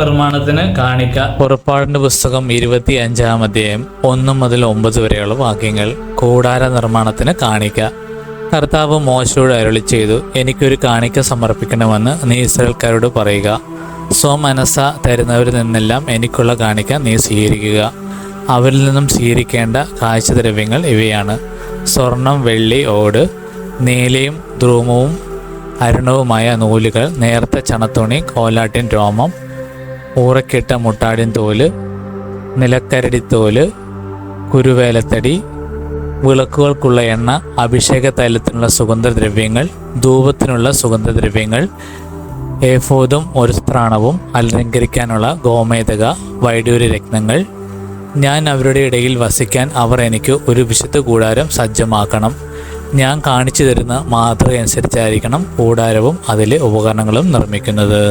നിർമ്മാണത്തിന് കാണിക്ക. പുറപ്പാടിന്റെ പുസ്തകം 25-ാം അധ്യായം 1 മുതൽ 9 വരെയുള്ള വാക്യങ്ങൾ. കൂടാര നിർമ്മാണത്തിന് കാണിക്ക. കർത്താവ് മോശയോട് അരുളി ചെയ്തു, എനിക്കൊരു കാണിക്ക സമർപ്പിക്കണമെന്ന് നീ ഇസ്രായേൽക്കാരോട് പറയുക. സ്വമനസ തരുന്നവരിൽ നിന്നെല്ലാം എനിക്കുള്ള കാണിക്ക നീ സ്വീകരിക്കുക. അവരിൽ നിന്നും സ്വീകരിക്കേണ്ട കാഴ്ചദ്രവ്യങ്ങൾ ഇവയാണ്: സ്വർണം, വെള്ളി, ഓട്, നീലയും ധ്രുവവും അരുണവുമായ നൂലുകൾ, നേർത്ത ചണത്തുണി, കോലാട്ടിൻ രോമം, ഊറക്കിട്ട മുട്ടാടിൻ തോല്, നിലക്കരടിത്തോല്, കുരുവേലത്തടി, വിളക്കുകൾക്കുള്ള എണ്ണ, അഭിഷേക തൈലത്തിനുള്ള സുഗന്ധദ്രവ്യങ്ങൾ, ധൂപത്തിനുള്ള സുഗന്ധദ്രവ്യങ്ങൾ, ഏഫോദും ഒരു ത്രാണവും, അലങ്കരിക്കാനുള്ള ഗോമേതക, വൈഡൂര്യ രത്നങ്ങൾ. ഞാൻ അവരുടെ ഇടയിൽ വസിക്കാൻ അവർ എനിക്ക് ഒരു വിശുദ്ധ കൂടാരം സജ്ജമാക്കണം. ഞാൻ കാണിച്ചു തരുന്ന മാതൃക അനുസരിച്ചായിരിക്കണം കൂടാരവും അതിലെ ഉപകരണങ്ങളും നിർമ്മിക്കുന്നത്.